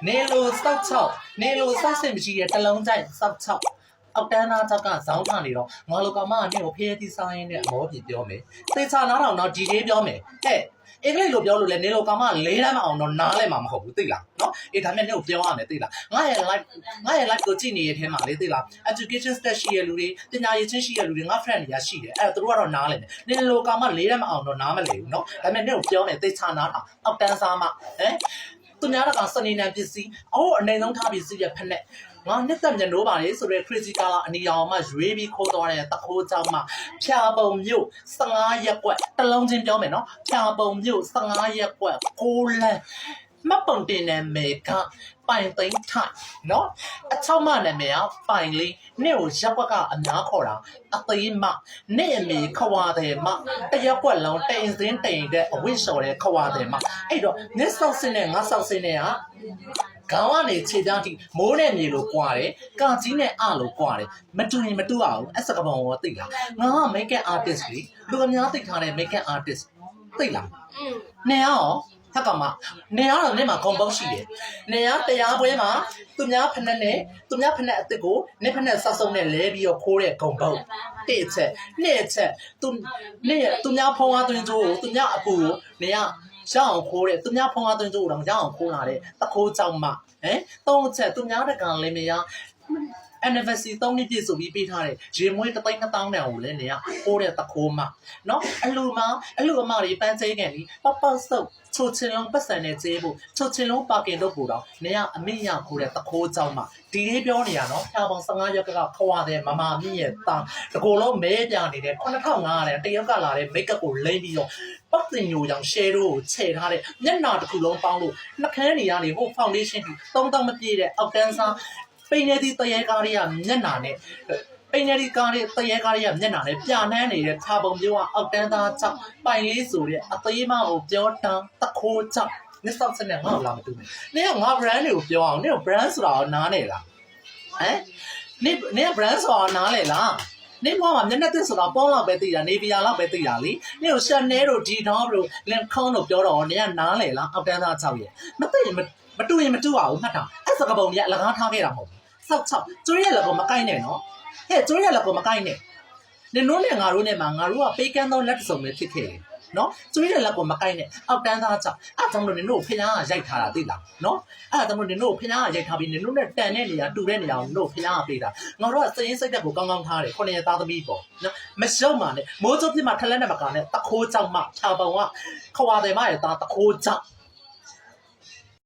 နေလိုစောက်ချောက်နေလိုစောက်စင်မရှိတဲ့တလုံးကြိုက်စောက်ချောက်အောက်တန်းသားချောက်ကဇောင်းထနေတော့ငါလိုကောင်မကနေကိုဖေးတီဆိုင်နဲ့အမောပြေပြောမယ်သေချာနားထောင်တော့ဒီလေးပြောမယ်ဟဲ့အင်္ဂလိပ်လိုပြောလို့လဲနေလိုကောင်မ၄တန်းမအောင်တော့နားလဲမှာမဟုတ်ဘူးသိလားနော်ဒါမဲ့နေကိုပြောရမယ်သိလားငါရဲ့ live ကိုကြည့်နေရတဲ့မှာလေသိလား education stat ရှိရလူတွေပညာရေးချင်းရှိရလူတွေငါ friend တွေကရှိတယ်အဲ့တော့သူတို့ကတော့နားလဲတယ်နေလိုကောင်မ၄တန်းမအောင်တော့နားမလဲဘူးနော်ဒါမဲ့နေကိုပြောမယ်သေချာနားထောင်အောက်တန်းစားမသူများကစနေနံပစ္စည်းအနေဆုံးထားပစ္စည်းရဖက်နဲ့ငါနှစ်သက်မြနိုးပါလေဆိုတော့ crazy color အနီရောင်မှရွေးပြီးခိုးသွားတဲ့တခိုးကြောင်မှဖြာပုံမြို့15ရက်ကွက်တလုံးချင်းပြောမယ်နော်ဖြာပုံမြို့15ရက်ကွက်ကိုလန်မပုံတင်တဲ့မေကပိုင်သိန်းထိုင်နော်အချောက်မနာမည်ကပိုင်လေးနေ့ကိုရက်ကွက်ကအများခေါ်တာအသေးမနေ့အမေခွာတယ်မတရက်ကွက်လုံးတိန်စင်းတိန်တဲ့အဝိရှော်တဲ့ခွာတယ်မအဲ့တော့နစ်ဆောက်စင်းနဲ့ငါဆောက်စင်းနဲ့ကခေါင်းကနေခြေပြားထိမိုးနဲ့မြေလိုကွာတယ်ကာကြီးနဲ့အလိုကွာတယ်မတူရင်မတူအောင်အစကပုံကိုသိလားငါက make up artist လေလူအများသိထားတဲ့ make up artist သိလားနေရောဟက်ကမှနေရောနေမှာကွန်ပေါရှိတယ်နေရတရားပွဲမှာသူများဖက်နဲ့သူများဖက်နဲ့အစ်စ်ကိုနေဖက်နဲ့ဆောက်စုံနဲ့လဲပြီးတော့ခိုးတဲ့ကွန်ပေါတစ်ချက်နှစ်ချက်သူများဖုံးကားသွင်းကြိုးသူများအပူကိုနေရရအောင်ခိုးတဲ့သူများဖုံးကားသွင်းကြိုးတော့ရအောင်ခိုးလာတဲ့တခိုးကြောင်မသုံးချက်သူများတကောင်လေးမရanniversary 3နှစ်ပြည့်ဆိုပြီးပေးထားတဲ့ရေမွေး3,000တောင်ကိုလည်းနေရပိုးတဲ့တခိုးမနော်အလူအမတွေပန်းချေးကန်ပြီးပေါ့ဆုပ်ချိုချင်လုံးပတ်စံနဲ့ကျေးဖို့ချိုချင်လုံးပါကင်တော့ပူတော့နေရအမေရခိုးတဲ့တခိုးကြောင့်မဒီလေးပြောနေရနော်ဖြာပေါင်15ရက်ကခွာတဲ့မမမြင့်ရဲ့တာတကိုယ်လုံးမဲပြနေတဲ့9,500တဲ့တရုတ်ကလာတဲ့ make up ကိုလိမ့်ပြီးတော့ပတ်တင်ညိုရောင် share တို့ကိုခြေထားတဲ့မျက်နှာတစ်ခုလုံးပေါင်းလို့နှခမ်းနေရနေဟို foundation ပြီး3,000မပြည့်တဲ့အောက်တန်းစားပိနေသည့်တရေကားတွေကမျက်နှာနဲ့ပိနေသည့်ကားတွေတရေကားတွေကမျက်နှာနဲ့ပြနှမ်းနေတဲ့ခြာပုံမျိုးကအောက်တန်းသားကြောင့်ပိုင်လေးဆိုတဲ့အသေးမကိုပြောတန်းတခိုးကြောင့်နစ်ဆောက်စနဲ့ငါ့ကိုလာမတူနဲ့နင်ကငါ brand တွေကိုပြောအောင်နင်က brand ဆိုတာကိုနားနေလားနင်က brand ဆိုတာနားလေလားနေဘွားမှာမျက်နှာသစ်ဆိုတာပေါင်းလောက်ပဲသိတာနေဗီယာလောက်ပဲသိတာလေနေကို Chanel တို့ Dior တို့ Lancome တို့ပြောတော့နေကနားလေလားအောက်တန်းသားကြောက်ရဲ့မသိရင်မတူရင်မတူအောင်မှတ်တာအဲ့စကပုံကြီးအလကားထားခဲ့တာမဟုတ်ဘူးစောက်ချောက်ကျွေးရလက်ကိုမကိုက်နဲ့နော်ဟဲ့ကျွေးရလက်ကိုမကိုက်နဲ့နင်တို့နဲ့ငါတို့နဲ့မှာငါတို့ကပေးကမ်းသောလက်စုံပဲဖြစ်ခဲ့တယ်နော်ကျွေးရလက်ကိုမကိုက်နဲ့အောက်တန်းသားကြောက်အဲ့ကြောင့်လို့နင်တို့ဖျားကရိုက်ထားတာသိလားနော်အဲ့ဒါကြောင့်လို့နင်တို့ဖျားကရိုက်ထားပြီးနင်တို့နဲ့တန်တဲ့နေရာတူတဲ့နေရာကိုနင်တို့ဖျားကပေးတာငါတို့ကစရင်စိတ်တက်ကိုကောင်းကောင်းထားတယ်9ရက်သားသမီးပေါ့နော်မရှုံးပါနဲ့မိုးချိုးပြစ်မှာထလက်နဲ့မကနဲ့တခိုးကြောက်မှဖြာပုံကခွာတယ်မရဲ့သားတခိုးကြောက်